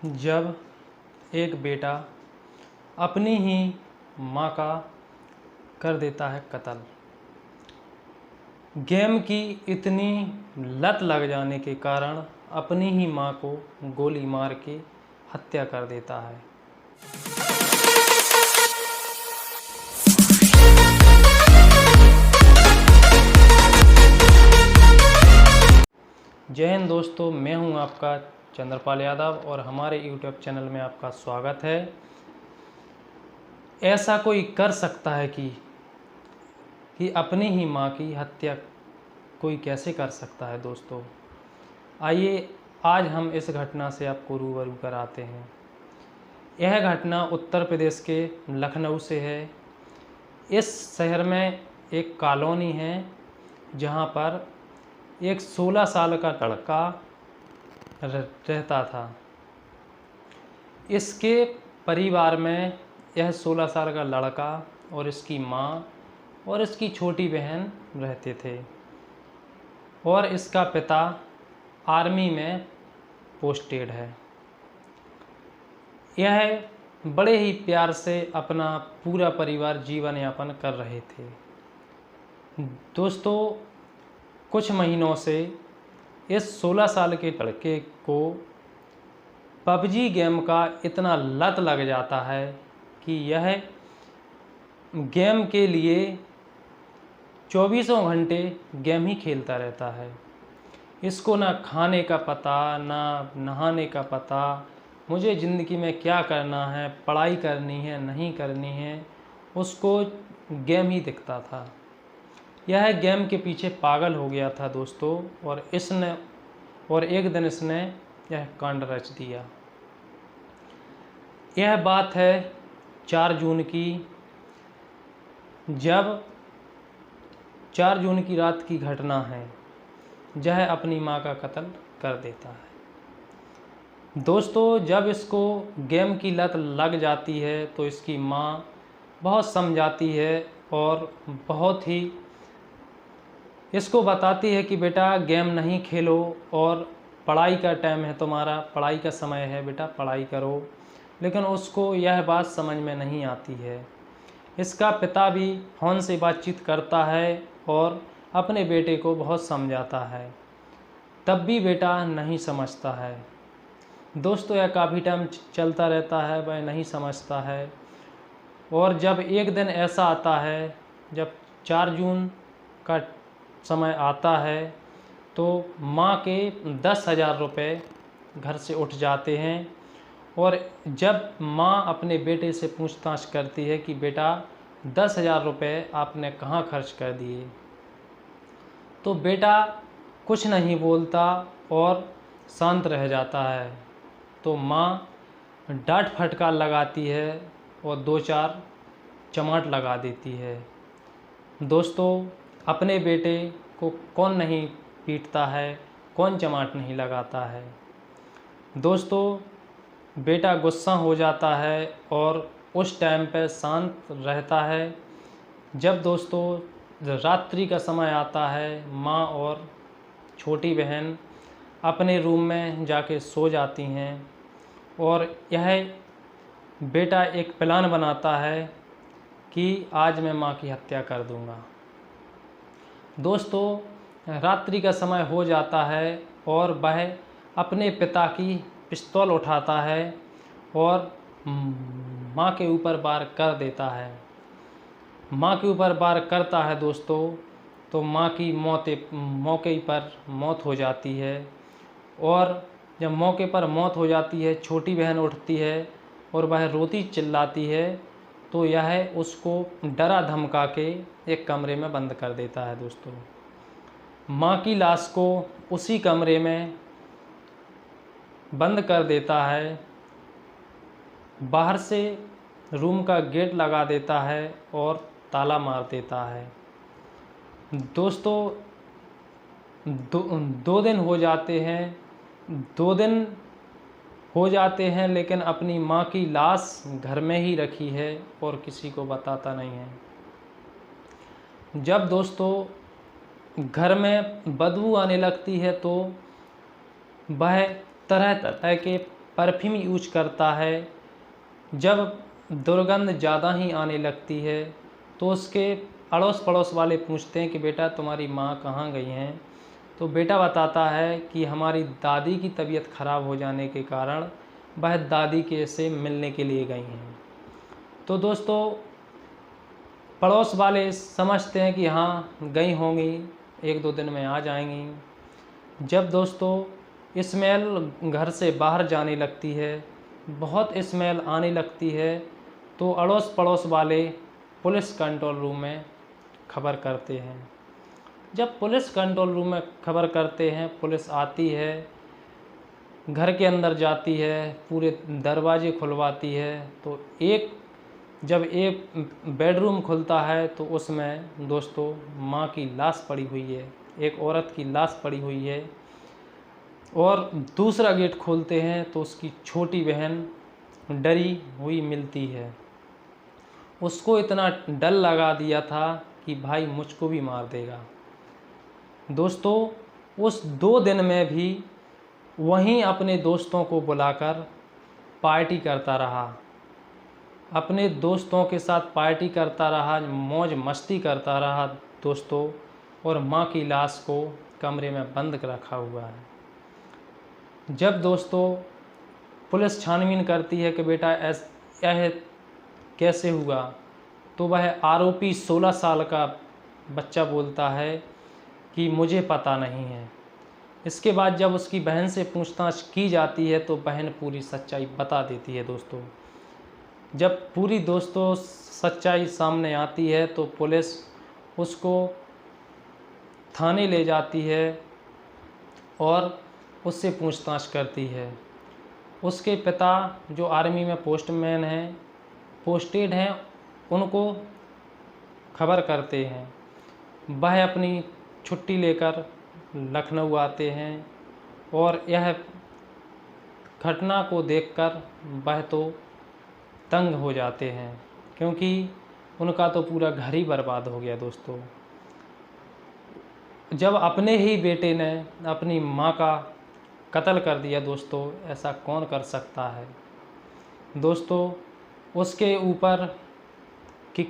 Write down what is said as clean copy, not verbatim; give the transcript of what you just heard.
जब एक बेटा अपनी ही माँ का कर देता है कत्ल। गेम की इतनी लत लग जाने के कारण अपनी ही माँ को गोली मार के हत्या कर देता है। जय हिंद दोस्तों, मैं हूं आपका चंद्रपाल यादव और हमारे यूट्यूब चैनल में आपका स्वागत है। ऐसा कोई कर सकता है कि अपनी ही माँ की हत्या कोई कैसे कर सकता है। दोस्तों आइए आज हम इस घटना से आपको रूबरू कराते हैं। यह घटना उत्तर प्रदेश के लखनऊ से है। इस शहर में एक कॉलोनी है जहाँ पर एक 16 साल का लड़का रहता था। इसके परिवार में यह 16 साल का लड़का और इसकी माँ और इसकी छोटी बहन रहते थे और इसका पिता आर्मी में पोस्टेड है। यह बड़े ही प्यार से अपना पूरा परिवार जीवन यापन कर रहे थे। दोस्तों कुछ महीनों से इस 16 साल के लड़के को पबजी गेम का इतना लत लग जाता है कि यह गेम के लिए 24 घंटे गेम ही खेलता रहता है। इसको ना खाने का पता, ना नहाने का पता, मुझे ज़िंदगी में क्या करना है, पढ़ाई करनी है नहीं करनी है, उसको गेम ही दिखता था। यह गेम के पीछे पागल हो गया था दोस्तों, और एक दिन इसने यह कांड रच दिया। यह बात है 4 जून की, जब 4 जून की रात की घटना है। यह अपनी माँ का कत्ल कर देता है। दोस्तों जब इसको गेम की लत लग जाती है तो इसकी माँ बहुत समझाती है और बहुत ही इसको बताती है कि बेटा गेम नहीं खेलो और पढ़ाई का टाइम है, तुम्हारा पढ़ाई का समय है, बेटा पढ़ाई करो। लेकिन उसको यह बात समझ में नहीं आती है। इसका पिता भी फ़ोन से बातचीत करता है और अपने बेटे को बहुत समझाता है, तब भी बेटा नहीं समझता है। दोस्तों यह काफ़ी टाइम चलता रहता है, वह नहीं समझता है। और जब एक दिन ऐसा आता है, जब 4 जून का समय आता है तो माँ के 10,000 रुपये घर से उठ जाते हैं। और जब माँ अपने बेटे से पूछताछ करती है कि बेटा 10,000 रुपये आपने कहाँ खर्च कर दिए, तो बेटा कुछ नहीं बोलता और शांत रह जाता है। तो माँ डांट फटकार लगाती है और 2-4 चमाट लगा देती है। दोस्तों अपने बेटे को कौन नहीं पीटता है, कौन चमाट नहीं लगाता है। दोस्तों बेटा गुस्सा हो जाता है और उस टाइम पे शांत रहता है। जब दोस्तों रात्रि का समय आता है, माँ और छोटी बहन अपने रूम में जाके सो जाती हैं और यह बेटा एक प्लान बनाता है कि आज मैं माँ की हत्या कर दूंगा। दोस्तों रात्रि का समय हो जाता है और वह अपने पिता की पिस्तौल उठाता है और माँ के ऊपर वार कर देता है। माँ के ऊपर वार करता है दोस्तों, तो माँ की मौके पर मौत हो जाती है। और जब मौके पर मौत हो जाती है, छोटी बहन उठती है और वह रोती चिल्लाती है, तो यह उसको डरा धमका के एक कमरे में बंद कर देता है। दोस्तों माँ की लाश को उसी कमरे में बंद कर देता है, बाहर से रूम का गेट लगा देता है और ताला मार देता है। दोस्तों दो दिन हो जाते हैं, 2 दिन हो जाते हैं, लेकिन अपनी माँ की लाश घर में ही रखी है और किसी को बताता नहीं है। जब दोस्तों घर में बदबू आने लगती है तो वह तरह तरह के परफ्यूम यूज करता है। जब दुर्गंध ज़्यादा ही आने लगती है तो उसके अड़ोस पड़ोस वाले पूछते हैं कि बेटा तुम्हारी माँ कहाँ गई हैं। तो बेटा बताता है कि हमारी दादी की तबीयत ख़राब हो जाने के कारण वह दादी के से मिलने के लिए गई हैं। तो दोस्तों पड़ोस वाले समझते हैं कि हाँ गई होंगी, 1-2 दिन में आ जाएंगी। जब दोस्तों स्मेल घर से बाहर जाने लगती है, बहुत स्मेल आने लगती है, तो अड़ोस पड़ोस वाले पुलिस कंट्रोल रूम में खबर करते हैं। जब पुलिस कंट्रोल रूम में खबर करते हैं, पुलिस आती है, घर के अंदर जाती है, पूरे दरवाजे खुलवाती है। तो जब एक बेडरूम खुलता है तो उसमें दोस्तों माँ की लाश पड़ी हुई है, एक औरत की लाश पड़ी हुई है। और दूसरा गेट खोलते हैं तो उसकी छोटी बहन डरी हुई मिलती है। उसको इतना डर लगा दिया था कि भाई मुझको भी मार देगा। दोस्तों उस 2 दिन में भी वहीं अपने दोस्तों को बुलाकर पार्टी करता रहा, अपने दोस्तों के साथ पार्टी करता रहा, मौज मस्ती करता रहा दोस्तों। और माँ की लाश को कमरे में बंद रखा हुआ है। जब दोस्तों पुलिस छानबीन करती है कि बेटा यह कैसे हुआ, तो वह आरोपी 16 साल का बच्चा बोलता है कि मुझे पता नहीं है। इसके बाद जब उसकी बहन से पूछताछ की जाती है तो बहन पूरी सच्चाई बता देती है दोस्तों। जब पूरी दोस्तों सच्चाई सामने आती है तो पुलिस उसको थाने ले जाती है और उससे पूछताछ करती है। उसके पिता जो आर्मी में पोस्टेड हैं, उनको खबर करते हैं। वह अपनी छुट्टी लेकर लखनऊ आते हैं और यह घटना को देखकर वह तो तंग हो जाते हैं, क्योंकि उनका तो पूरा घर ही बर्बाद हो गया दोस्तों। जब अपने ही बेटे ने अपनी माँ का कत्ल कर दिया दोस्तों, ऐसा कौन कर सकता है दोस्तों। उसके ऊपर कि